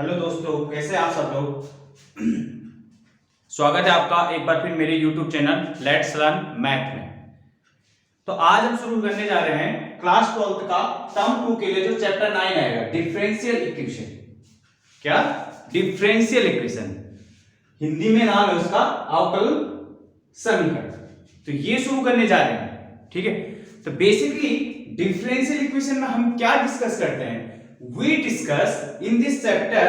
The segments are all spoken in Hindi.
हेलो दोस्तों, कैसे आप सब लोग। स्वागत है आपका एक बार फिर मेरे YouTube channel let's learn math में। तो आज हम शुरू करने जा रहे हैं क्लास 12th का टर्म 2 के लिए जो चैप्टर 9 आएगा, डिफरेंशियल इक्वेशन। क्या? डिफरेंशियल इक्वेशन, हिंदी में नाम है उसका अवकलन समीकरण। तो ये शुरू करने जा रहे हैं, ठीक है। तो बेसिकली डिफरेंशियल इक्वेशन में हम क्या डिस्कस करते हैं? We discuss in this chapter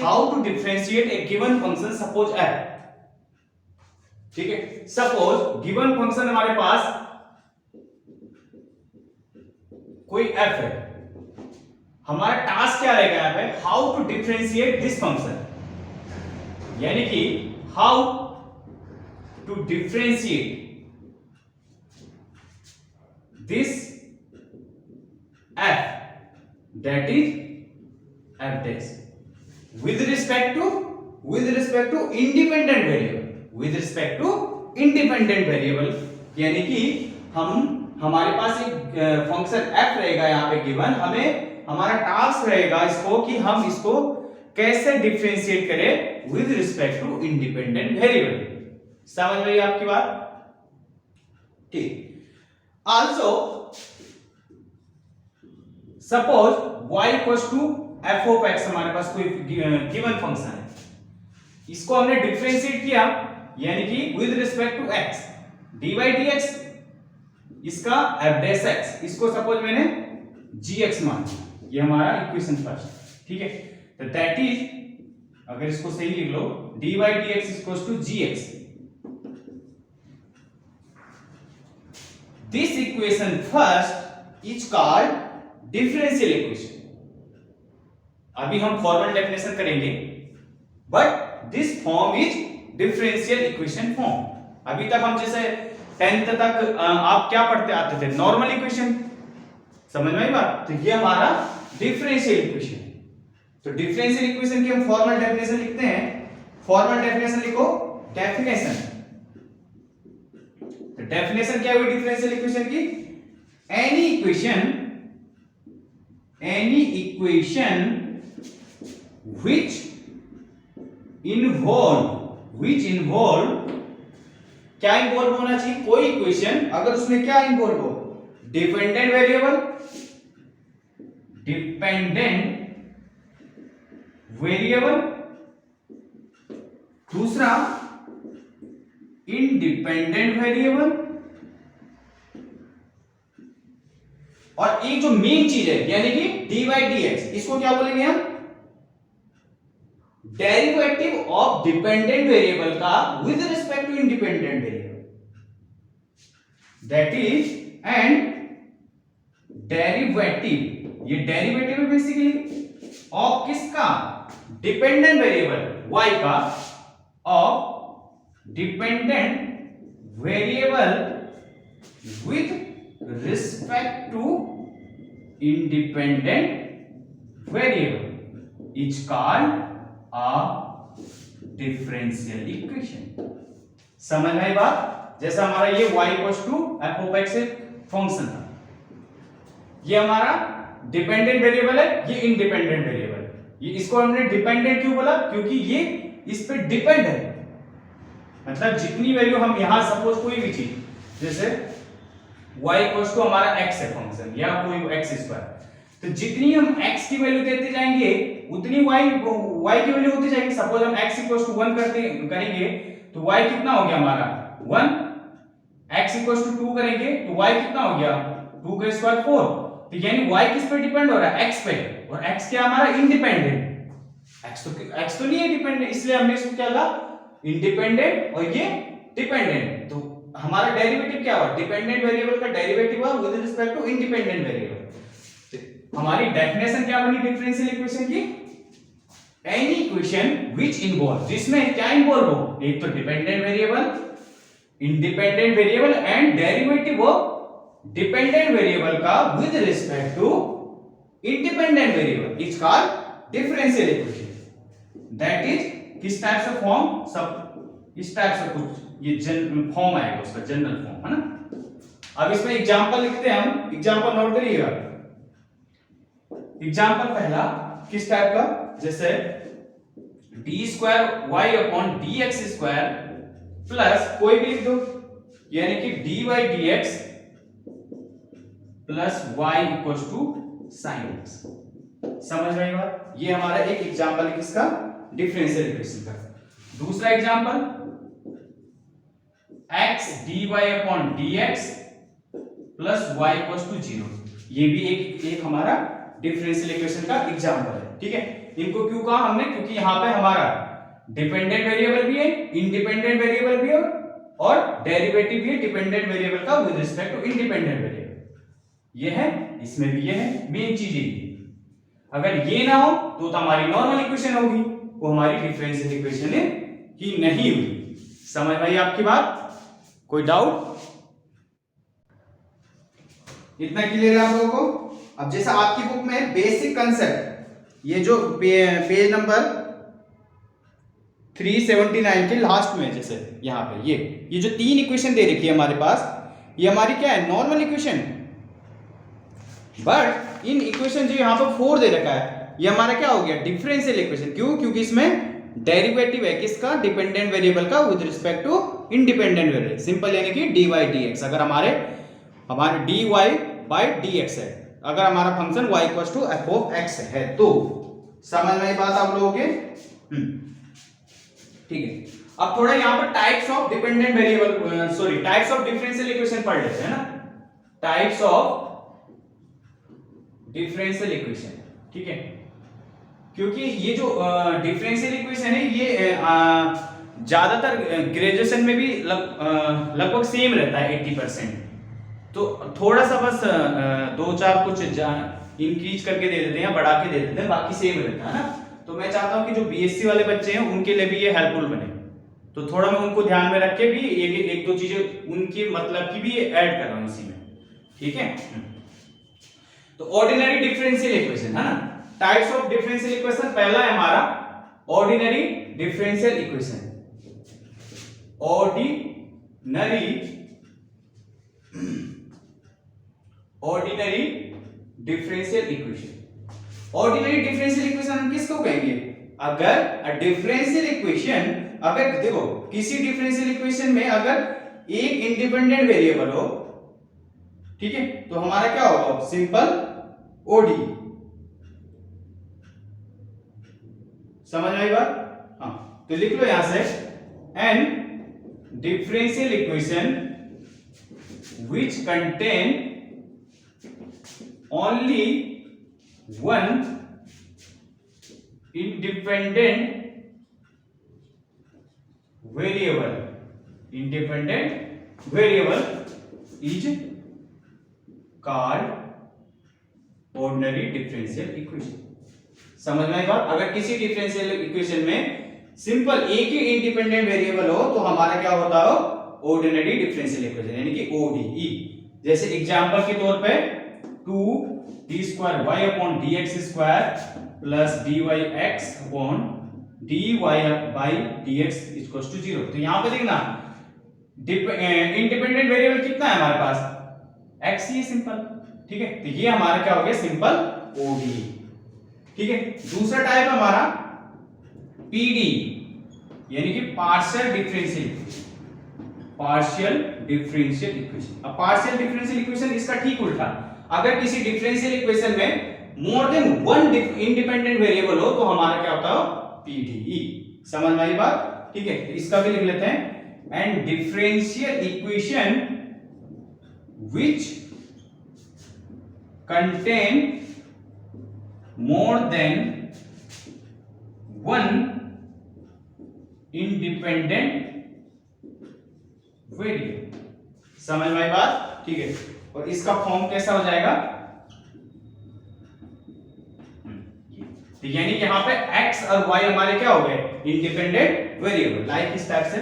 how to differentiate a given function, suppose f, ठीक है। सपोज गिवन फंक्शन हमारे पास कोई f है, हमारा टास्क क्या रहेगा यहाँ पे? How to differentiate this function, यानी कि how to differentiate this f, that is f dash with respect to independent variable, यानी कि हमारे पास एक फंक्शन f रहेगा यहाँ पे गिवन, हमें हमारा टास्क रहेगा इसको कि हम इसको कैसे डिफरेंशिएट करें with respect to independent variable. समझ रही आपकी बात? ठीक। Also suppose y equals to f of x, हमारे पास कोई गिवन फंक्शन है, इसको हमने डिफरेंशिएट किया यानी कि with respect to x, dy dx, इसका f डैश x, इसको सपोज मैंने gx मान, ये हमारा इक्वेशन फर्स्ट, ठीक है। तो दैट इज, अगर इसको सही लिख लो, dy dx equals to gx, this equation first is called differential equation. अभी हम फॉर्मल डेफिनेशन करेंगे, but this form is differential equation form. अभी तक हम जैसे 10th तक आप क्या पढ़ते आते थे? नॉर्मल इक्वेशन, समझ में आई बात? तो ये हमारा डिफरेंशियल इक्वेशन। तो डिफरेंशियल इक्वेशन की हम फॉर्मल डेफिनेशन लिखते हैं। फॉर्मल डेफिनेशन लिखो, डेफिनेशन। तो डेफिनेशन क्या हुई डिफरेंशियल इक्वेशन की? एनी इक्वेशन which involve क्या इन्वॉल्व होना चाहिए? कोई इक्वेशन अगर उसमें क्या इन्वॉल्व हो? डिपेंडेंट वेरिएबल, दूसरा इंडिपेंडेंट वेरिएबल, और एक जो मेन चीज है यानी कि dy dx, इसको क्या बोलेंगे हम? डेरिवेटिव ऑफ डिपेंडेंट वेरिएबल का with respect to independent variable, that is, and derivative, ये डेरिवेटिव है बेसिकली ऑफ किसका? डिपेंडेंट वेरिएबल y का, of dependent variable with respect to independent variable is called a differential equation. समझ में आई बात? जैसा हमारा ये y equals to f of x function था, ये हमारा डिपेंडेंट वेरिएबल है, ये इंडिपेंडेंट वेरिएबल। ये इसको हमने डिपेंडेंट क्यों बोला? क्योंकि ये इस पे डिपेंड है, मतलब जितनी वैल्यू हम यहां सपोज कोई भी चीज, जैसे y इक्वल्स टू हमारा x है फंक्शन, या कोई x स्क्वायर, तो जितनी हम x की वैल्यू देते जाएंगे उतनी y की वैल्यू होती जाएगी। सपोज हम x इक्वल्स टू 1 करेंगे तो y कितना हो गया हमारा 1, x इक्वल्स टू 2 करेंगे तो y कितना हो गया 2 का स्क्वायर 4। तो यानी y किस पे डिपेंड हो रहा है? x पे, और x क्या हमारा? इंडिपेंडेंट। x तो नहीं है डिपेंडेंट, इसलिए हमने इसको क्या कहा? इंडिपेंडेंट, और ये डिपेंडेंट। तो हमारा डेरिवेटिव क्या हुआ? डिपेंडेंट वेरिएबल का डेरिवेटिव हुआ with respect to independent variable. हमारी डेफिनेशन क्या बनी डिफरेंशियल इक्वेशन की? एनी इक्वेशन व्हिच इन्वॉल्व, जिसमें क्या इन्वॉल्व हो? एक तो dependent variable, independent variable and derivative of dependent variable का with respect to independent variable is called differential equation. That is किस टाइप से फॉर्म? सब इस टाइप से कुछ ये जनरल फॉर्म आएगा उसका, जनरल फॉर्म है ना। अब इसमें एग्जांपल लिखते हैं हम, एग्जांपल नोट करिएगा। एग्जाम्पल पहला किस टाइप का, जैसे d square y upon d x square plus कोई भी लिख दो, यानी कि d y d x plus y equal to sine x. समझ रही बात? ये हमारा एक एग्जाम्पल है किसका, डिफरेंशियल इक्वेशन का। दूसरा example x dy upon dx plus y equal to 0, ये भी एक हमारा डिफरेंशियल इक्वेशन का एग्जाम्पल है। ठीक है, इनको क्यों कहा हमने, क्योंकि यहाँ पे हमारा डिपेंडेंट वेरिएबल भी है, इंडिपेंडेंट वेरिएबल भी है और डेरिवेटिव भी है डिपेंडेंट वेरिएबल का with respect to independent variable. ये है, इसमें भी ये है, मेन चीज ये। अगर ये ना हो तो हमारी नॉर्मल इक्वेशन होगी, वो हमारी डिफरेंशियल इक्वेशन ही नहीं हुई। समझ भाई आपकी बात? कोई डाउट? इतना क्लियर है आप लोगों को? अब जैसा आपकी बुक में बेसिक कंसेप्ट, ये जो पेज नंबर 379 के लास्ट में, जैसे यहाँ पे ये जो 3 इक्वेशन दे रखी है हमारे पास, ये हमारी क्या है, normal equation. But in equation जो यहाँ पर 4 दे रखा है, ये हमारा क्या हो गया, डिफरेंशियल इक्वेशन। क्यों? क्योंकि इसमें डेरिवेटिव है किसका, डिपेंडेंट वेरिएबल का with respect to independent variable. Simple, यानी कि dy dx। अगर हमारे dy बाय dx है, अगर हमारा function y equal to f of x है, तो समझ में बात आप लोगों के? ठीक है, अब थोड़ा यहाँ पर types of dependent variable, sorry types of differential equation पढ़ लेते हैं ना। टाइप्स ऑफ डिफरेंशियल इक्वेशन, ठीक है, क्योंकि ये जो डिफरेंशियल इक्वेशन है ये ज्यादातर ग्रेजुएशन में भी लगभग सेम रहता है 80%। तो थोड़ा सा बस 2-4 कुछ इंक्रीज करके दे देते हैं, बढ़ा के दे देते हैं, बाकी सेम रहता है ना। तो मैं चाहता हूं कि जो बीएससी वाले बच्चे हैं उनके लिए भी ये हेल्पफुल बने, तो थोड़ा मैं उनको ध्यान में रख के भी एक दो चीजें उनकी मतलब की भी ऐड कर रहा हूं इसी में। ठीक है, तो ऑर्डिनरी डिफरेंशियल इक्वेशन है ना, टाइप्स ऑफ डिफरेंशियल इक्वेशन। पहला है हमारा ordinary differential equation. Ordinary differential equation. Ordinary differential equation हम किसको कहेंगे? अगर डिफरेंशियल इक्वेशन, अगर देखो किसी डिफरेंशियल इक्वेशन में अगर एक इंडिपेंडेंट वेरिएबल हो, ठीक है, तो हमारा क्या होगा, सिंपल ओडी। समझ आई बात? हाँ, तो लिख लो यहां से, an differential equation which contain only one independent variable is called ordinary differential equation। समझ में आई बात? अगर किसी डिफरेंशियल इक्वेशन में सिंपल एक ही इंडिपेंडेंट वेरिएबल हो तो हमारा क्या होता हो, ऑर्डिनरी डिफरेंशियल इक्वेशन, यानी कि ओडीई। जैसे एग्जांपल के तौर पे 2d square y upon dx square plus dyx upon dy by dx equals to 0। तो यहां पे देखना इंडिपेंडेंट वेरिएबल कितना है हमारे पास, x ही सिंपल। ठीक है, तो ये हमारा क्या हो गया, सिंपल ओडीई। ठीक है, दूसरा टाइप हमारा पीडी, यानी कि partial differential equation. Partial differential equation. अब पार्शियल डिफरेंशियल इक्वेशन इसका ठीक उल्टा, अगर किसी डिफरेंशियल इक्वेशन में more than one independent variable हो तो हमारा क्या होता है, पीडीई। समझ में आई बात? ठीक है, तो इसका भी लिख लेते हैं, and differential equation which contain more than one independent variable. समझ में आई बात? ठीक है, और इसका फॉर्म कैसा हो जाएगा, तो यानी कि यहां पे x और y हमारे क्या हो गए, इंडिपेंडेंट वेरिएबल। लाइक इस टाइप से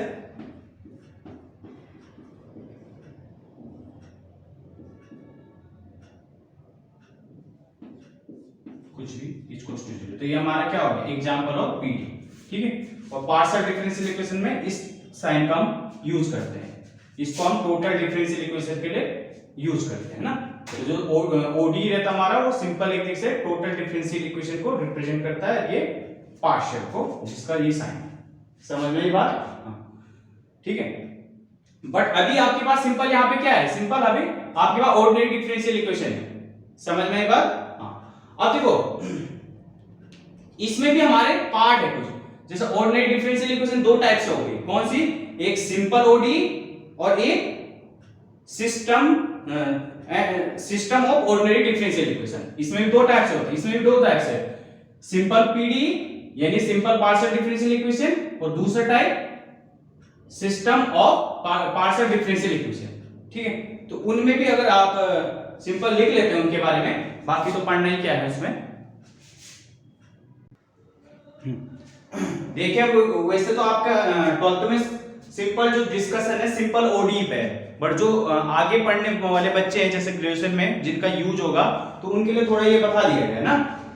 कुछ भी इक्वल्स टू 0, तो ये हमारा क्या हो गया, एग्जांपल ऑफ पीडी। ठीक है, और पार्शियल डिफरेंशियल इक्वेशन में इस साइन का हम यूज करते हैं, इसको हम टोटल डिफरेंशियल इक्वेशन के लिए यूज करते हैं ना। तो जो ओडी रहता हमारा वो सिंपल एक से टोटल डिफरेंशियल इक्वेशन को रिप्रेजेंट करता है, ये पार्शियल को, जिसका ये साइन। समझ में ये बात? ठीक है। बट अभी आपके पास सिंपल यहाँ पे क्या है, सिंपल अभी आपके पास ऑर्डिनरी डिफरेंशियल इक्वेशन है। समझ में ये बात? हाँ। अब देखो इसमें भी हमारे पार्ट है कुछ, जैसे ऑर्डिनरी डिफरेंशियल इक्वेशन दो टाइप से हो गई। कौन सी? एक सिंपल ओडी और एक system of ordinary differential equation. इसमें भी दो टाइप से होते हैं, इसमें भी दो टाइप से, सिंपल पीडी यानी सिंपल पार्शियल डिफरेंशियल इक्वेशन, और दूसरा type system of partial differential equation. ठीक है, तो उनमें भी अगर आप सिंपल लिख लेते हैं उनके बारे में, बाकी तो पढ़ना ही क्या है उसमें। देखिए वैसे तो आपका 12th में सिंपल जो डिस्कशन है सिंपल ओडी पे है, बट जो आगे पढ़ने वाले बच्चे हैं जैसे ग्रेजुएशन में जिनका यूज होगा, तो उनके लिए थोड़ा ये बता दिया गया ना,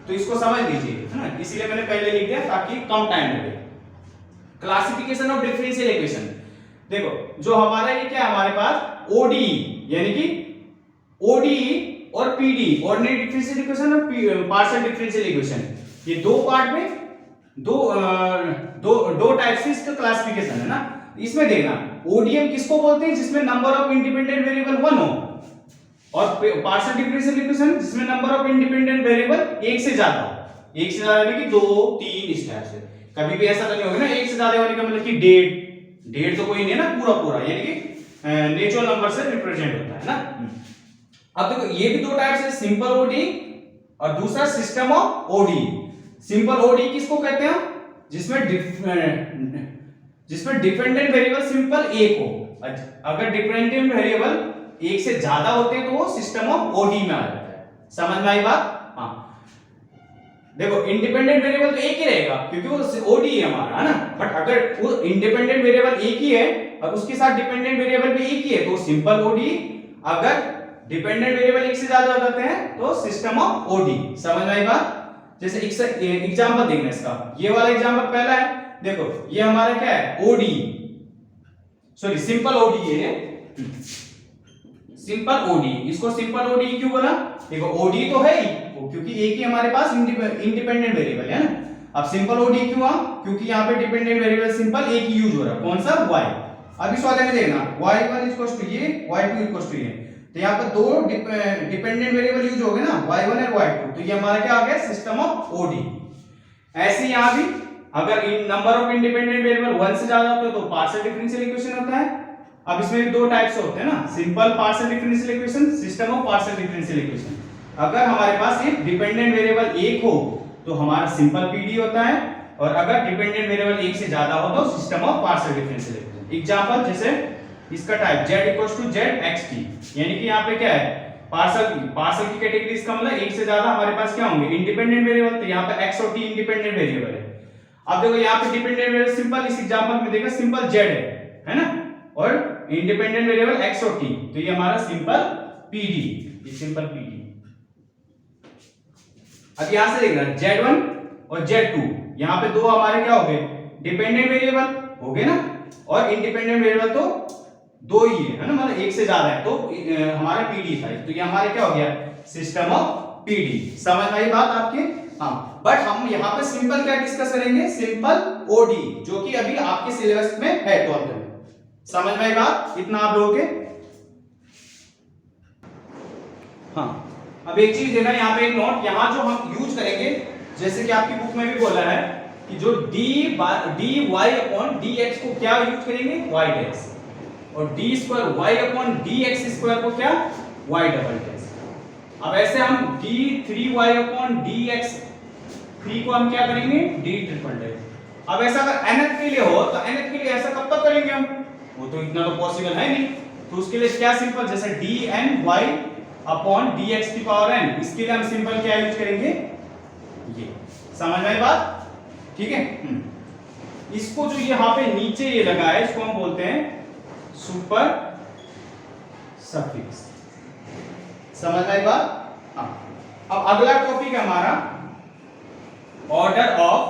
तो इसको समझ लीजिए, है ना, इसीलिए मैंने पहले लिख दिया ताकि कम टाइम लगे। क्लासिफिकेशन ऑफ डिफरेंशियल इक्वेशन, देखो जो हमारा ये क्या है हमारे पास ओडी यानी कि ओडी और पीडी ऑर्डिनरी डिफरेंशियल इक्वेशन और पार्शियल डिफरेंशियल इक्वेशन, ये दो पार्ट में दो टाइप से इसका क्लासिफिकेशन है ना। इसमें देखना ओडीएम किसको बोलते हैं, जिसमें नंबर ऑफ इंडिपेंडेंट वेरिएबल 1 हो, और पार्शियल डिफरेंशियल इक्वेशन जिसमें नंबर ऑफ इंडिपेंडेंट वेरिएबल एक से ज्यादा हो। एक से ज्यादा यानी कि 2 3 इस टाइप से। कभी भी ऐसा तो नहीं होगा ना एक से ज्यादा होने का मतलब कि डेढ़ तो कोई नहीं है ना, पूरा यानी कि नेचुरल नंबर से रिप्रेजेंट होता है ना। अब देखो ये भी दो टाइप से, सिंपल ओडी और दूसरा system of ODE. Simple ODE किसको कहते हैं, जिसमें डिपेंडेंट वेरिएबल सिंपल एक हो। अगर डिपेंडेंट वेरिएबल एक से ज्यादा होते हैं तो वो सिस्टम ऑफ ओडी में आ जाता है। समझ में आई बात? हाँ, देखो इंडिपेंडेंट वेरिएबल तो एक ही रहेगा क्योंकि वो ओडी है हमारा, है ना। बट अगर वो इंडिपेंडेंट वेरिएबल एक ही है और उसके साथ डिपेंडेंट वेरिएबल भी एक ही है तो सिंपल ओडी। अगर डिपेंडेंट वेरिएबल एक से ज्यादा हो जाते हैं तो सिस्टम ऑफ ओडी। समझ में आई बात? जैसे एग्जांपल देखना इसका, ये वाला एग्जांपल पहला है, देखो ये हमारा क्या है ओडी, सॉरी सिंपल ओडी है, सिंपल ओडी। इसको सिंपल ओडी क्यों बोला? देखो ओडी तो है ही वो, क्योंकि एक ही हमारे पास इंडिपेंडेंट वेरिएबल है ना। अब सिंपल ओडी क्यों हुआ? क्योंकि यहाँ पे डिपेंडेंट वेरिएबल सिंपल एक ही यूज हो रहा है। कौन सा? y। अब इस वाले में देखना y1 = ये, y2 = ये, तो यहाँ पर दो डिपेंडेंट वेरिएबल यूज हो गए ना, y1 और y2, तो ये हमारा क्या आ गया सिस्टम ऑफ ओडी। ऐसे यहाँ भी अगर नंबर ऑफ इंडिपेंडेंट वेरिएबल 1 से ज्यादा होते हैं तो पार्शियल डिफरेंशियल इक्वेशन होता है। अब इसमें भी दो टाइप्स होते हैं ना, simple partial differential equation, system of partial differential equation. अगर हमारे पास एक डिपेंडेंट वेरिएबल एक हो तो हमारा सिंपल पीडी होता है, और अगर डिपेंडेंट वेरिएबल एक से ज्यादा हो तो system of partial differential equation. Example जैसे इसका टाइप z = zxt, यानी कि यहाँ पे क्या है पार्शियल की कैटेगरी, इसका मतलब एक से ज्यादा हमारे पास क्या होंगे इंडिपेंडेंट वेरिएबल, तो यहाँ पे x और t इंडिपेंडेंट वेरिएबल है। अब देखो यहाँ पे डिपेंडेंट वेरिएबल सिंपल, इस एग्जांपल में देखो सिंपल z है ना, और इंडिपेंडेंट वेरिएबल x और t, तो ये हमारा सिंपल pd, ये सिंपल pd। अब यहां से देखना z1 और z2, यहाँ पे दो हमारे क्या हो गए डिपेंडेंट वेरिएबल हो गए ना, और इंडिपेंडेंट वेरिएबल तो दो ही है ना, मतलब एक से ज्यादा है, तो हमारा पीडी था, तो ये हमारे क्या हो गया सिस्टम ऑफ पीडी। समझ में आई बात आपके? हाँ, बट हम यहाँ पे सिंपल क्या डिस्कस करेंगे, सिंपल ओडी, जो कि अभी आपके सिलेबस में है 12th में। समझ में आई बात? इतना आप लोगों के। हाँ, अब एक चीज देना यहाँ पे एक नोट, यहाँ जो हम यूज करेंगे जैसे कि आपकी बुक में भी बोला है कि जो dy/dx को क्या यूज करेंगे y डैश, और d2y/dx² को क्या y डबल डैश। अब ऐसे हम d3y/dx 3 को हम क्या करेंगे d ट्रिपल डैश। अब ऐसा अगर nth के लिए हो तो nth के लिए ऐसा कब तक करेंगे हम, वो तो इतना तो पॉसिबल है नहीं, तो उसके लिए क्या सिंपल जैसे dny/dx⁴n, इसके लिए हम सिंपल क्या यूज करेंगे ये। समझ में आई बात? ठीक है। इसको जो यहाँ पे नीचे ये लगा है इसको हम बोलते हैं सुपर सफिक्स। समझ आई बात? हाँ। अब अगला टॉपिक है हमारा order of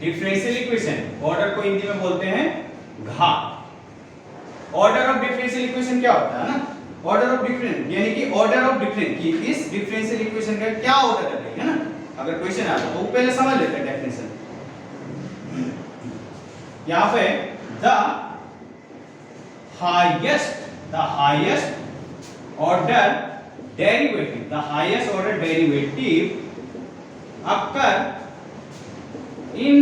differential equation. Order को हिंदी में बोलते हैं घात। ऑर्डर ऑफ डिफरेंशियल इक्वेशन क्या होता है ना, ऑर्डर ऑफ डिफरेंस यानी कि ऑर्डर ऑफ डिफरेंस कि इस डिफरेंशियल इक्वेशन का क्या ऑर्डर है ना। अगर क्वेश्चन आता तो पहले समझ लेते हैं डेफिनेशन। यहां पे the highest order derivative occur in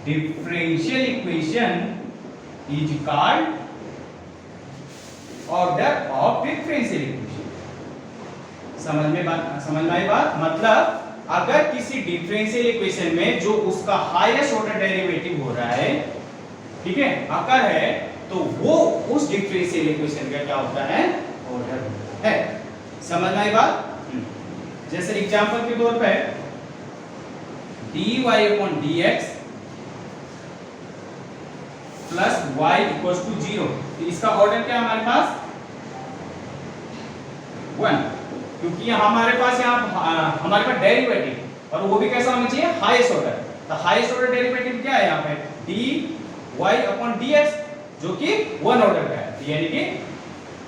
differential equation is called order of differential equation। समझ में आई बात। मतलब अगर किसी डिफरेंशियल इक्वेशन में जो उसका हाईएस्ट ऑर्डर डेरिवेटिव हो रहा है, ठीक है, अकर है, तो वो उस डिफरेंशियल इक्वेशन का क्या होता है, ऑर्डर है। समझ में आई बात। जैसे एग्जांपल के तौर पे dy/dx plus y equals to 0, तो इसका ऑर्डर क्या है हमारे पास, 1, क्योंकि हमारे पास हमारे पास डेरिवेटिव और वो भी कैसा होना चाहिए, हाईएस्ट ऑर्डर। तो हाईएस्ट ऑर्डर डेरिवेटिव क्या है यहाँ पे, dy/dx जो कि 1 ऑर्डर का है। यानी कि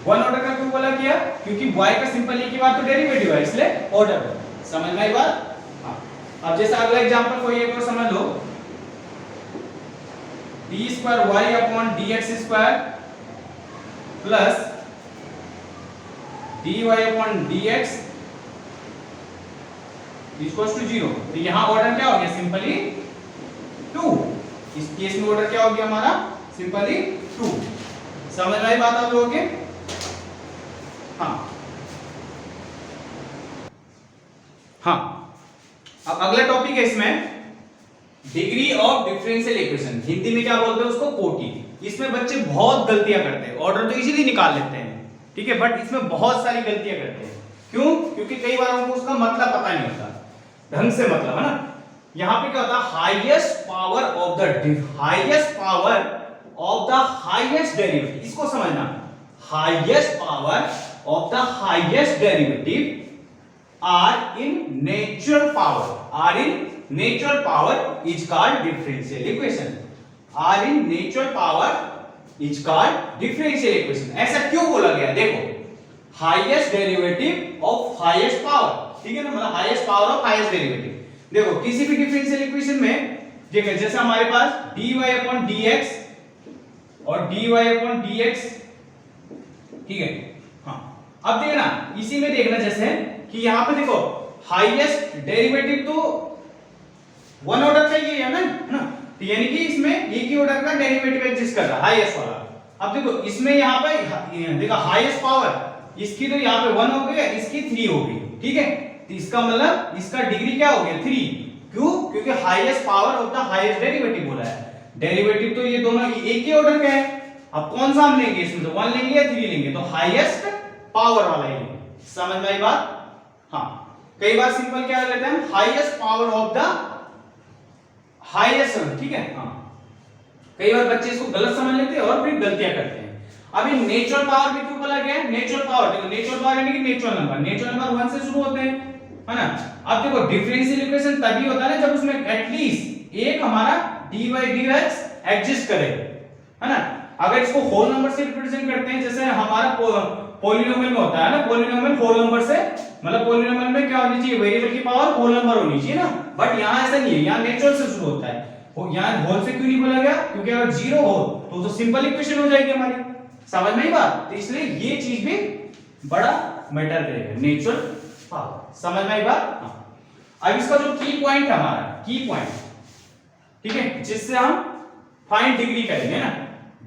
1 ऑर्डर का क्यों बोला गया, क्योंकि y का सिंपल एक ही बात तो डेरिवेटिव है, इसलिए ऑर्डर है। समझ में आई बात। अब जैसे अगला एग्जांपल कोई एक और समझ लो, d2y/dx² plus dy/dx equals to 0। तो यहां ऑर्डर क्या हो गया, सिंपली 2। इस केस में ऑर्डर क्या हो गया हमारा, सिंपली 2। समझ में आई बात आप लोगों के। हाँ, अब अगला टॉपिक है इसमें degree of differential equation. Hindi में क्या बोलते हैं उसको, कोटि। इसमें बच्चे बहुत गलतियां करते हैं। ऑर्डर तो इजीली निकाल लेते हैं, ठीक है, बट इसमें बहुत सारी गलतियां करते हैं। क्यों, क्योंकि कई बार उनको उसका मतलब पता नहीं होता, ढंग से मतलब, है ना। यहां पे क्या होता है, highest power of the highest derivative, इसको समझना। Highest power of the highest derivative are in natural power is called differential equation। are in natural power is called differential equation। ऐसा क्यों बोला गया, देखो, highest derivative of highest power, ठीक है ना, मतलब highest power of highest derivative। देखो किसी भी differential equation में, ठीक है, जैसे हमारे पास dy/dx और dy/dx, ठीक है। हाँ, अब देखना, इसी में देखना जैसे कि यहां पे देखो हाईएस्ट डेरिवेटिव तो 1 ऑर्डर का ही है ना, तो यानी कि इसमें एक ही ऑर्डर का डेरिवेटिव एग्जिस्ट कर रहा है, हाईएस्ट वाला। अब देखो इसमें यहां पे देखो हाईएस्ट पावर इसकी तो यहां पे 1 हो गई, इसकी 3 हो गई, ठीक है। तो इसका मतलब इसका डिग्री क्या हो गया, 3। क्यों, क्योंकि highest power of the highest derivative बोला है। डेरिवेटिव तो ये दोनों एक ही ऑर्डर का है। अब कौन सा हम लेंगे इसमें, तो 1 लेंगे या 3 लेंगे, तो हाईएस्ट पावर वाला ही लेंगे। समझ में आई बात। हाँ, कई बार सिंपल क्या लेते हैं, highest power of the highest, ठीक है। हाँ, कई बार बच्चे इसको गलत समझ लेते हैं और फिर गलतियां करते हैं। अभी नेचुरल पावर भी क्यों बोला गया है, नेचुरल पावर, देखो नेचुरल पावर यानी कि नेचुरल नंबर 1 से शुरू होते हैं, है ना। अब देखो डिफरेंशियल इक्वेशन तभी होता है जब उसमें एटलीस्ट एक हमारा dy/dx एग्जिस्ट करे, है ना। अगर इसको होल नंबर से रिप्रेजेंट करते हैं, जैसे हमारा पॉलिनोमियल में होता है ना, पॉलिनोमियल होल नंबर से, मतलब पॉलिनोमियल में क्या होनी चाहिए, वेरिएबल की पावर होल नंबर होनी चाहिए ना, बट यहां ऐसा नहीं है, यहां नेचुरल से शुरू होता है। यहां होल से क्यों नहीं बोला गया, क्योंकि अगर 0 हो तो सिंपल इक्वेशन हो जाएगी हमारी। समझ में आई बात। तो इसलिए ये चीज भी बड़ा मैटर करेगा, नेचुरल पावर। समझ में आई बात। अब इसका जो की पॉइंट है हमारा, की पॉइंट, ठीक है, जिससे हम फाइंड डिग्री करेंगे ना,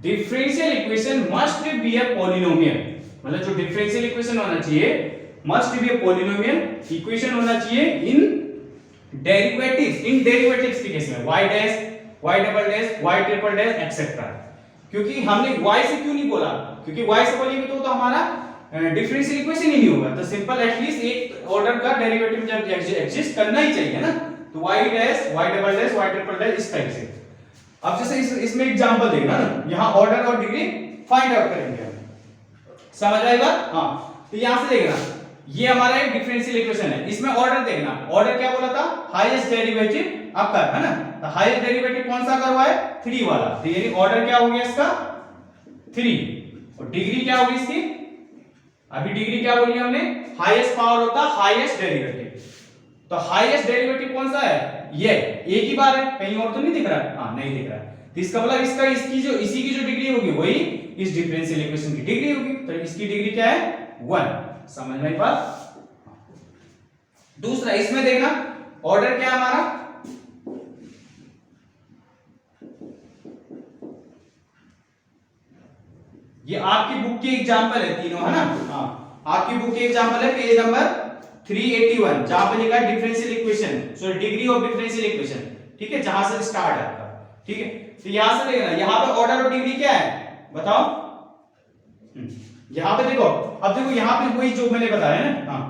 differential equation must be a polynomial, मतलब जो डिफरेंशियल इक्वेशन होना चाहिए must be a polynomial equation होना चाहिए इन डेरिवेटिव्स के केस में, y dash, y double dash, y triple dash etcetera. क्योंकि हमने y से क्यों नहीं बोला, क्योंकि y से बोलेंगे तो हमारा डिफरेंशियल इक्वेशन ही नहीं होगा। तो सिंपल एटलीस्ट एक ऑर्डर का डेरिवेटिव जब एग्जिस्ट करना ही चाहिए ना, तो y dash, y double dash, y triple dash, इस टाइप से। अब जैसे इसमें एग्जांपल देखना ना, यहां ऑर्डर और डिग्री फाइंड आउट करेंगे, समझ आएगा। हाँ, तो यहां से देखना, ये हमारा एक डिफरेंशियल इक्वेशन है, इसमें ऑर्डर देखना, ऑर्डर क्या बोला था, हाईएस्ट डेरिवेटिव अकर, है ना। तो हाईएस्ट डेरिवेटिव कौन सा करवा है, 3 वाला। तो यानी ऑर्डर क्या हो गया इसका, 3, और डिग्री क्या होगी इसकी, अभी डिग्री क्या बोली हमने, हाईएस्ट पावर होता हाईएस्ट डेरिवेटिव। तो हाईएस्ट डेरिवेटिव कौन सा है, ये एक ही बार है, कहीं और तो नहीं दिख रहा है, हाँ नहीं दिख रहा है। तो इसका मतलब इसका इसी की जो डिग्री होगी वही इस डिफरेंशियल इक्वेशन की डिग्री होगी। तो इसकी डिग्री क्या है, 1। समझ में आई बात। दूसरा इसमें देखना ऑर्डर क्या है हमारा, ये आपकी बुक की एग्जांपल है तीनों, है ना। हाँ, आपकी बुक की एग्जांपल है पेज नंबर 381 जहां पे लिखा है differential equation, so degree of differential equation, ठीक है, जहां से स्टार्ट है आपका, ठीक है। तो यहां से देखना, यहां पे ऑर्डर और डिग्री क्या है बताओ। यहां पे देखो, अब देखो यहां पे वही जो मैंने बताया ना, हाँ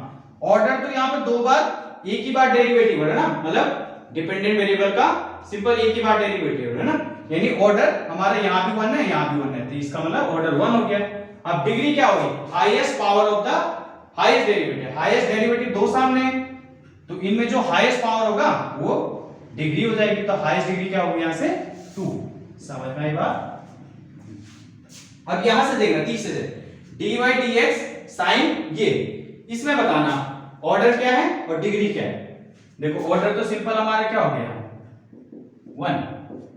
ऑर्डर तो यहां पे दो बार एक ही बार डेरिवेटिव है ना, मतलब डिपेंडेंट वेरिएबल का सिंपल एक ही बार डेरिवेटिव है ना, यानी ऑर्डर हमारा यहां भी 1 है यहां भी 1 है, तो इसका मतलब ऑर्डर 1 हो गया। अब डिग्री क्या होगी, highest power of the highest derivative, highest derivative दो सामने हैं, तो इनमें जो हाईएस्ट पावर होगा वो डिग्री हो जाएगी। तो हाईएस्ट डिग्री क्या होगी यहां से 2। समझ में आई बात। अब यहां से देखना तीसरे से dy dx sin ये, इसमें बताना ऑर्डर क्या है और डिग्री क्या है। देखो ऑर्डर तो सिंपल हमारा क्या हो गया 1,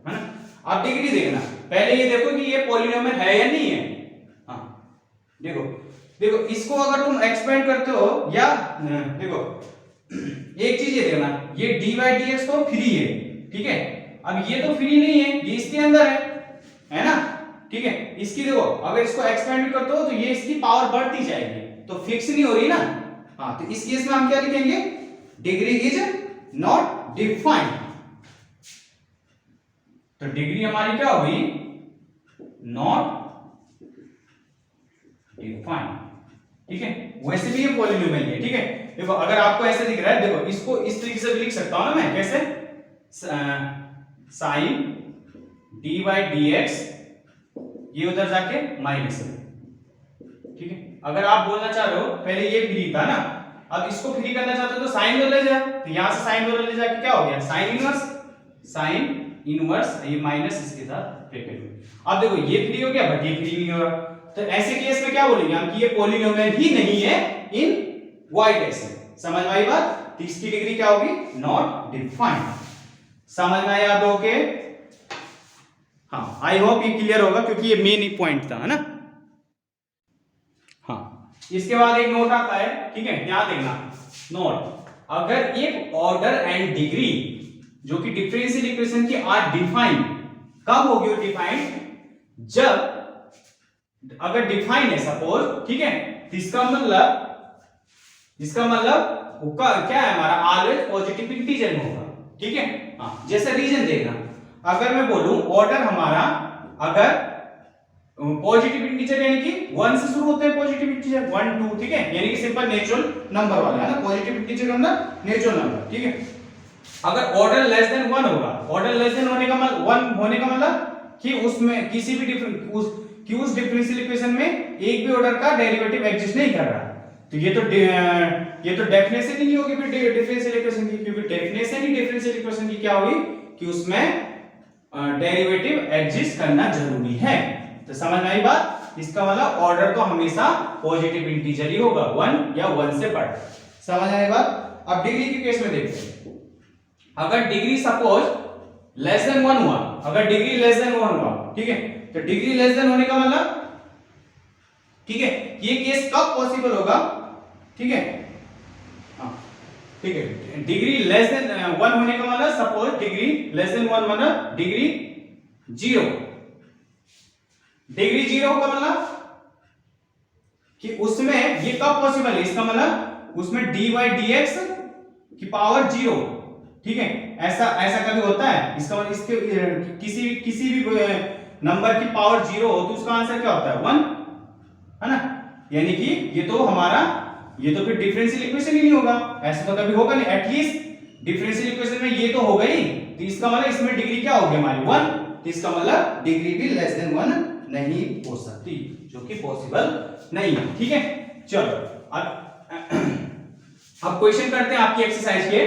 है ना। अब डिग्री देखना, पहले ये देखो कि ये पॉलिनोमियल है या नहीं है। हाँ देखो देखो इसको अगर तुम एक्सपेंड करते हो या देखो एक चीज ये देखना, ये dy dx तो फ्री है, ठीक है। अब ये तो फ्री नहीं है, ये इसके अंदर है ना, ठीक है। इसकी देखो अगर इसको एक्सपेंड भी करते हो तो ये इसकी पावर बढ़ती जाएगी, तो फिक्स नहीं हो रही ना। हाँ तो इस केस में हम क्या लिखेंगे, डिग्री इज नॉट डिफाइंड। तो डिग्री हमारी क्या होगी, नॉट डिफाइंड, ठीक है। वैसे भी ये पॉलिनोमियल है, ठीक है। देखो अगर आपको ऐसे दिख रहा है, देखो इसको इस तरीके से भी लिख सकता हूं ना मैं, कैसे, साइन dy dx ये उधर जाके माइनस है, ठीक है। अगर आप बोलना चाह रहे हो पहले ये फ्री था ना, अब इसको फ्री करना चाहते हो तो साइन दो ले जाओ, तो यहां से साइन दो ले जाके क्या हो गया, साइन इनवर्स ये माइनस इसके साथ ब्रैकेट में। अब देखो ये फ्री हो गया बट ये फ्री नहीं हो रहा, तो ऐसे केस में क्या बोलेंगे हम कि ये पॉलिनोमियल ही नहीं है इन y डैश में। समझ में आई बात। तो इसकी डिग्री क्या होगी, नॉट डिफाइंड। समझ में आया दो के, हाँ आई होप ये क्लियर होगा क्योंकि ये मेन पॉइंट था, है ना। हाँ इसके बाद एक नोट आता है, ठीक है, ध्यान देखना नोट, अगर एक ऑर्डर एंड डिग्री जो कि डिफरेंशियल इक्वेशन की आर डिफाइंड, कब होगी वो डिफाइंड, जब अगर डिफाइंड है सपोज, ठीक है, तो इसका मतलब क्या है हमारा, ऑलवेज पॉजिटिव इंटीजर में होगा, ठीक है। हाँ जैसे रीजन देखना, अगर मैं बोलूं ऑर्डर हमारा अगर पॉजिटिव इंटीजर यानी कि 1 से शुरू होते हैं, पॉजिटिव इंटीजर 1 2, ठीक है, यानी कि सिंपल नेचुरल नंबर वाला है ना, पॉजिटिव इंटीजर मतलब नेचुरल नंबर, ठीक है। अगर ऑर्डर लेस देन 1 होगा, ऑर्डर लेस देन होने का मतलब 1 होने का मतलब कि उसमें किसी भी उस डिफरेंशियल इक्वेशन में एक भी ऑर्डर का डेरिवेटिव एग्जिस्ट नहीं कर रहा, तो ये तो डेफिनेशन ही नहीं होगी फिर डिफरेंशियल इक्वेशन की, क्योंकि डेफिनेशन ही डिफरेंशियल इक्वेशन की क्या होगी कि उसमें डेरिवेटिव एग्जिस्ट करना जरूरी है। तो समझ में आई बात। इसका मतलब ऑर्डर तो हमेशा पॉजिटिव इंटीजर ही होगा, 1 या 1 से बढ़। समझ में आई बात। अब डिग्री के केस में देखते हैं, अगर डिग्री सपोज लेस देन 1 हुआ, अगर डिग्री लेस देन 1 हुआ, ठीक है, तो डिग्री लेस देन होने का मतलब, ठीक है, ये केस कब पॉसिबल होगा, ठीक है, हाँ ठीक है, डिग्री लेस देन 1 होने का मतलब सपोज डिग्री लेस देन 1 मतलब डिग्री 0, डिग्री 0 का मतलब कि उसमें ये कब पॉसिबल है, इसका मतलब उसमें dy dx की पावर 0, ठीक है, ऐसा कभी होता है, इसका मतलब इसके किसी भी नंबर की पावर 0 हो तो उसका आंसर क्या होता है 1, है ना। यानी कि ये तो फिर डिफरेंशियल इक्वेशन ही नहीं होगा, ऐसा तो कभी होगा नहीं, एटलीस्ट डिफरेंशियल इक्वेशन में ये तो होगा ही, तो इसका मतलब इसमें डिग्री क्या होगी हमारी 1, तो इसका मतलब डिग्री भी लेस देन 1 नहीं हो सकती, जो कि पॉसिबल नहीं है, ठीक है। चलो अब क्वेश्चन करते हैं आपकी एक्सरसाइज के,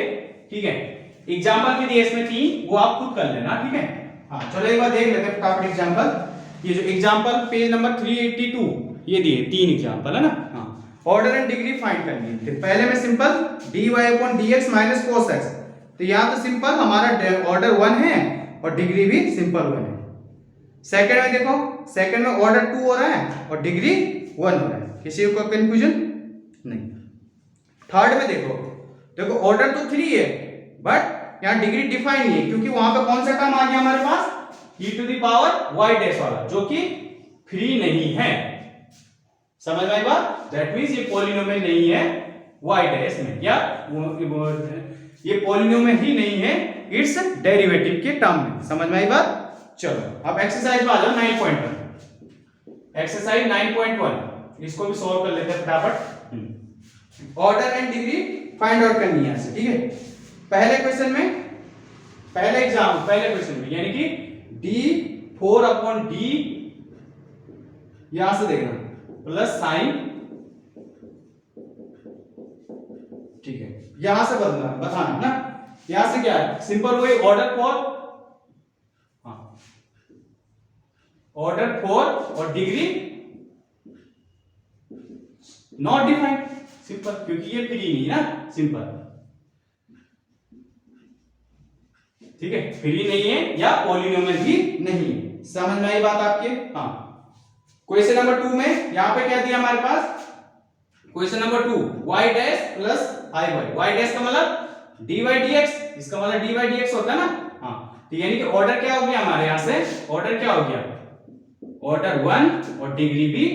ठीक है, एग्जांपल भी दिए इसमें 3, वो आप खुद कर लेना, ठीक है। हाँ चलो एक बार देख लेते हैं फटाफट एग्जांपल। ये जो एग्जांपल पेज नंबर 382 ये दिए 3 एग्जांपल है ना। हाँ ऑर्डर एंड डिग्री फाइंड करनी है। तो पहले में simple dy upon dx minus cos x, तो यहाँ तो सिंपल हमारा ऑर्डर 1 है और डिग्री भी सिंपल 1 है। सेकंड में देखो, सेकंड में ऑर्डर 2 हो रहा है और डिग्री 1 हो रहा है, किसी को कंफ्यूजन नहीं। थर्ड में देखो, देखो ऑर्डर तो 3 है बट यहाँ डिग्री डिफाइन नहीं है, क्योंकि वहां पे कौन सा टर्म आ गया हमारे पास, e to the power y dash वाला, जो कि फ्री नहीं है। समझ में आई बात? दैट मींस ये पॉलिनोमियल नहीं है y डैश में, या ये पॉलिनोमियल ही नहीं है इट्स डेरिवेटिव के टर्म में। समझ में आई बात? चलो अब एक्सरसाइज में आ जाओ 9.1। एक्सरसाइज 9.1 इसको भी सॉल्व कर लेते हैं फटाफट। Order and degree find out करनी है ऐसे, ठीक है। पहले क्वेश्चन में, पहले क्वेश्चन में यानी कि d4 अपॉन d, यहां से देखना प्लस साइन, ठीक है, यहां से बताना है ना। यहां से क्या है, सिंपल वही ऑर्डर 4, ऑर्डर 4 और डिग्री नॉट डिफाइंड, सिंपल, क्योंकि ये फ्री नहीं है ना, सिंपल, ठीक है, फ्री नहीं है या पॉलिनोमियल भी नहीं है। समझ में आई बात आपके? हाँ। क्वेश्चन नंबर 2 में यहां पे क्या दिया हमारे पास, question number 2 y dash plus i y, y dash का मतलब dy dx, इसका मतलब dy dx होता है ना। हाँ, तो यानी कि ऑर्डर क्या हो गया हमारे यहां से, ऑर्डर क्या हो गया, ऑर्डर 1 और डिग्री भी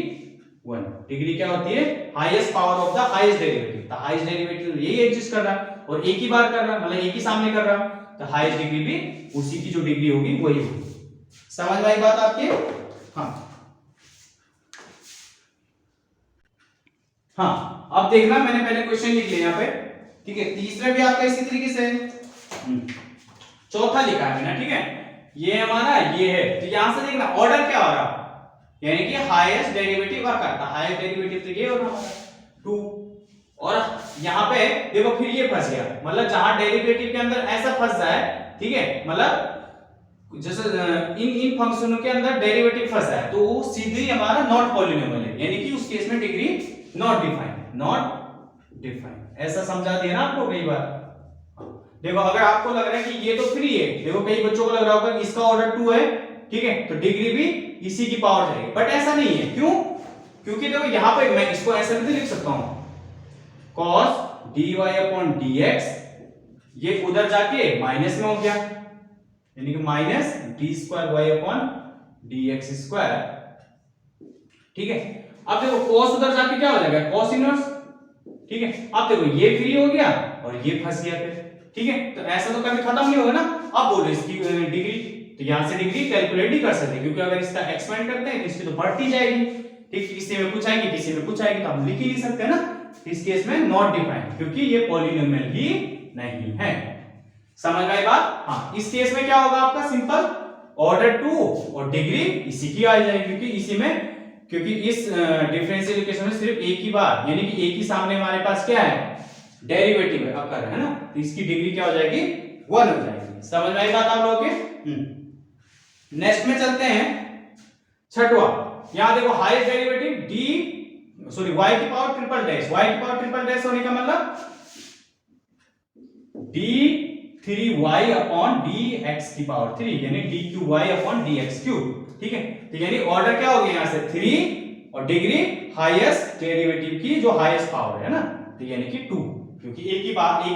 1। डिग्री क्या होती है, highest power of the highest derivative, तो हाईएस्ट डेरिवेटिव यही एग्जिस्ट कर रहा है और एक ही बार कर रहा है, मतलब एक ही सामने कर रहा है, तो हाईएस्ट डिग्री भी उसी की जो डिग्री होगी वही होगी। समझ में आई बात आपके? हाँ हाँ, अब देखना, मैंने पहले क्वेश्चन लिख लिया यहाँ पे, ठीक है। तीसरे भी आपका इसी तरीके से, चौथा लिखा है मैंने, ठीक है, ये हमारा ये है, तो यहां से देखना ऑर्डर क्या हो रहा, यानी कि हाईएस्ट डेरिवेटिव वर्क करता, हाईएस्ट डेरिवेटिव तो ये हो रहा हमारा 2, और यहां पे देखो फिर ये फंस गया, मतलब जहां डेरिवेटिव के अंदर ऐसा फंस जाए, ठीक है, मतलब जैसे इन फंक्शनों के अंदर डेरिवेटिव फंस जाए तो वो सीधे हमारा नॉट पॉलिनोमियल है, यानी कि उस केस में डिग्री नॉट डिफाइन, ऐसा समझा दिया ना आपको कई बार। देखो अगर आपको लग रहा है कि ये तो फ्री है, देखो कई बच्चों को लग रहा होगा इसका ऑर्डर 2 है, ठीक है, तो डिग्री भी इसी की पावर जाएगी, बट ऐसा नहीं है। क्यों? क्योंकि देखो यहां पे मैं इसको ऐसे भी लिख सकता हूं, cos dy अपॉन dx, ये उधर जाके माइनस में हो गया, यानी कि minus d square y upon dx square, ठीक है। अब देखो cos उधर जाके क्या हो जाएगा, cos इनवर्स, ठीक है। अब देखो ये फ्री हो गया और ये फंस गया फिर, ठीक है, तो ऐसा तो कभी खत्म नहीं होगा ना। अब बोलो इसकी डिग्री, तो यहां से डिग्री कैलकुलेट ही कर सकते हैं, क्योंकि अगर इसका एक्सपेंड करते हैं तो इसकी तो बढ़ती जाएगी, ठीक, किसी में कुछ आएगी किसी में कुछ आएगी, तो हम लिख ही नहीं सकते ना। इस केस में नॉट डिफाइंड, क्योंकि ये पॉलिनोमियल ही नहीं है। समझ में आई बात? हाँ, इस केस में क्या होगा आपका, सिंपल ऑर्डर 2 और डिग्री इसी की आ जाएगी, क्योंकि इसी में, क्योंकि इस डिफरेंशियल इक्वेशन में सिर्फ एक ही बार, यानी कि एक ही सामने हमारे पास क्या है, डेरिवेटिव है, अकर है ना, तो इसकी डिग्री क्या हो जाएगी, 1 हो जाएगी। समझ में आई बात आप लोगों के? नेक्स्ट में चलते हैं, छठवां, यहां देखो हाईएस्ट डेरिवेटिव y की पावर ट्रिपल डैश, y की पावर ट्रिपल डैश होने का मतलब d3y अपॉन dx की पावर 3, यानी d3y अपॉन dx क्यूब, ठीक है। तो यानी ऑर्डर क्या हो गया यहां से 3 और डिग्री हाईएस्ट डेरिवेटिव की जो हाईएस्ट पावर है ना, तो यानी कि 2, क्योंकि एक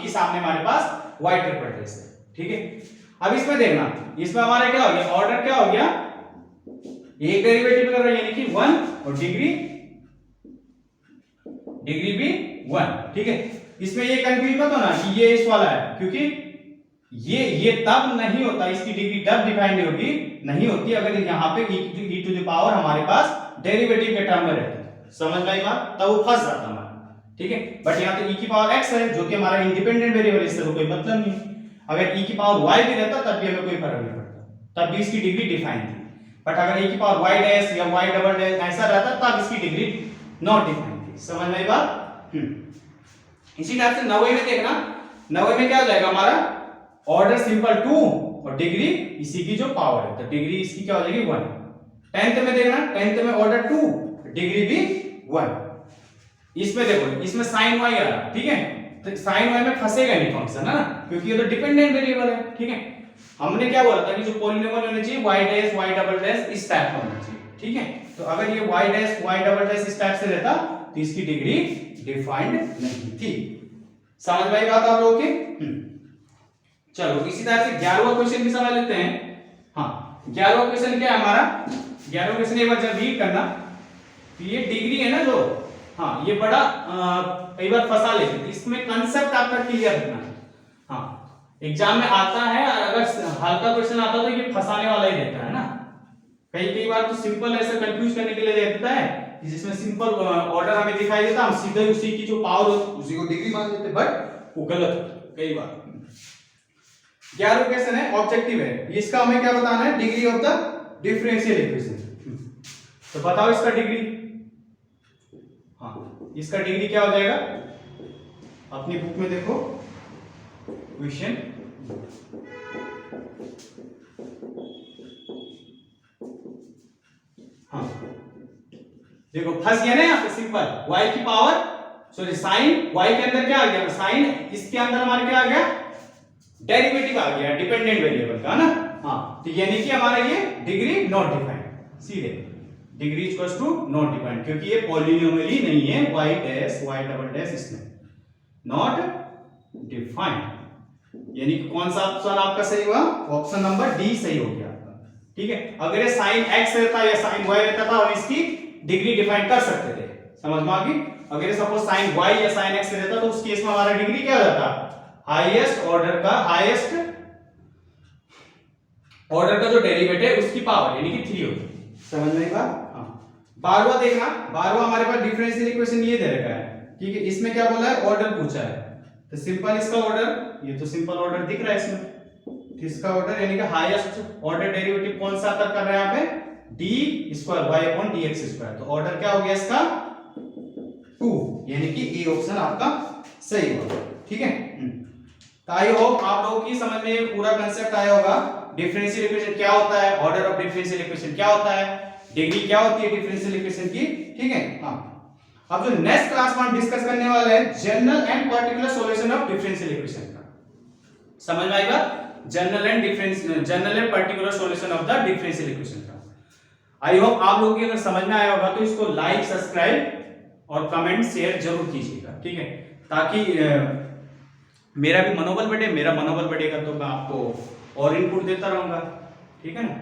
ही सामने हमारे पास y ट्रिपल डैश है, ठीक है। अब इसमें देखना, इसमें हमारा क्या हो गया, ऑर्डर क्या हो गया, एक डेरिवेटिव कर रहा है यानी कि 1 और डिग्री भी 1, ठीक है। इसमें ये कंफ्यूज मत होना कि ये इस वाला है, क्योंकि ये तब नहीं होता, इसकी डिग्री तब डिफाइंड नहीं होती अगर यहां पे e टू द पावर हमारे पास डेरिवेटिव के टर्म में रहती। समझ में आई बात? तब वो फंस जाता हमारा, ठीक है। बट यहां तो e की पावर x है जो कि हमारा इंडिपेंडेंट वेरिएबल, इससे तो कोई मतलब नहीं। अगर e की पावर y भी रहता तब भी हमें कोई फर्क नहीं पड़ता, तब भी इसकी डिग्री डिफाइन थी। बट अगर e की पावर y डैश या y डबल डैश ऐसा रहता तब इसकी डिग्री नॉट डिफाइन थी। समझ में आई बात? इसी टाइप से 90 में देखना, 90 में क्या हो जाएगा हमारा, ऑर्डर सिंपल 2 और डिग्री इसी की जो पावर है, तो डिग्री इसकी क्या हो जाएगी 1। 10th में देखना, 10th में ऑर्डर 2 डिग्री भी 1। इसमें देखो, इसमें sin y आ रहा, ठीक है, तो sin y में फंसेगा नहीं फंक्शन, है ना, क्योंकि ये तो डिपेंडेंट वेरिएबल है, ठीक है। हमने क्या बोला था कि जो पॉलिनोमियल होना चाहिए y dash y double dash इस टाइप का होना चाहिए, ठीक है। तो अगर ये y dash y double dash इस टाइप से रहता तो इसकी डिग्री डिफाइंड नहीं थी। समझ में आई बात आप लोगों की? चलो इसी तरह से 11वां क्वेश्चन भी समझ लेते हैं। हाँ, 11वां क्वेश्चन क्या है हमारा? 11वां क्वेश्चन एक बार जब रीड करना, तो ये डिग्री है ना जो, हाँ ये बड़ा कई बार फंसा लेते हैं, इसमें कंसेप्ट आपका क्लियर रखना है। हाँ, एग्जाम में आता है, और अगर हल्का क्वेश्चन आता तो ये फंसाने वाला ही रहता है ना। कई बार तो सिंपल ऐसे कंफ्यूज करने के लिए दे देता है, जिसमें सिंपल ऑर्डर हमें दिखाई देता, हम सीधे उसी की जो पावर उसी को डिग्री मान लेते, बट वो गलत कई बार। 11वां क्वेश्चन है, ऑब्जेक्टिव है, इसका हमें क्या बताना है? Degree of the differential equation. तो बताओ इसका डिग्री। हाँ, इसका डिग्री क्या हो जाएगा? अपनी बुक में देखो क्वेश्चन, हाँ देखो फंस गया ना यहाँ पे, सिंपल y की पावर, सॉरी साइन y के अंदर क्या आ गया? साइन, इसके अंदर हमारे क्या आ गया? डेरिवेटिव आ गया डिपेंडेंट वेरिएबल का, ना। हाँ, तो यानी कि हमारा ये डिग्री नॉट डिफाइंड, सीधे degree equals to not defined, क्योंकि ये पॉलिनोमियल ही नहीं है, y dash y double dash इसमें नॉट डिफाइंड। यानी कि कौन सा ऑप्शन आपका सही हुआ? ऑप्शन नंबर डी सही हो गया आपका, ठीक है। अगर ये साइन x रहता या साइन y रहता था, हम इसकी डिग्री डिफाइन कर सकते थे, समझ में आ गई। अगर सपोज साइन y या साइन x रहता तो उस केस में हमारा डिग्री क्या हो जाता? हाईएस्ट ऑर्डर का, हाईएस्ट ऑर्डर का जो डेरिवेटिव है उसकी पावर, यानी कि 3 होगी। समझ में आई बात? हाँ, 12वां देखना, 12वां हमारे पास डिफरेंशियल इक्वेशन ये दे रखा है, ठीक है। इसमें क्या बोला है? ऑर्डर पूछा है, तो सिंपल इसका ऑर्डर, ये तो सिंपल ऑर्डर दिख रहा है इसमें, तो इसका ऑर्डर यानी कि हाईएस्ट ऑर्डर डेरिवेटिव कौन सा कर रहे हैं यहाँ पे? D square y upon d x square. तो ऑर्डर क्या हो गया इसका? 2, यानी कि ए ऑप्शन आपका सही होगा, ठीक है। तो आई होप आप लोगों की समझ में पूरा कंसेप्ट आया होगा। डिफरेंशियल इक्वेशन क्या होता है, ऑर्डर ऑफ डिफरेंशियल इक्वेशन क्या होता है, डिग्री क्या होती है डिफरेंशियल इक्वेशन की, ठीक है। हाँ, अब जो नेक्स्ट क्लास में हम डिस्कस करने वाले हैं general and particular solution of differential equation का। समझ में आएगा? General and particular solution of the differential equation का। आई होप आप लोगों की अगर समझ में आया होगा तो इसको लाइक, सब्सक्राइब और कमेंट शेयर जरूर कीजिएगा, ठीक है, ताकि मेरा भी मनोबल बढ़े, मेरा मनोबल बढ़ेगा तो मैं आपको और इनपुट देता रहूंगा, ठीक है ना।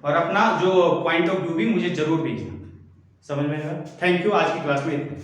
और अपना जो पॉइंट ऑफ व्यू भी मुझे जरूर भेजना। समझ में आएगा? थैंक यू, आज की क्लास में इतना।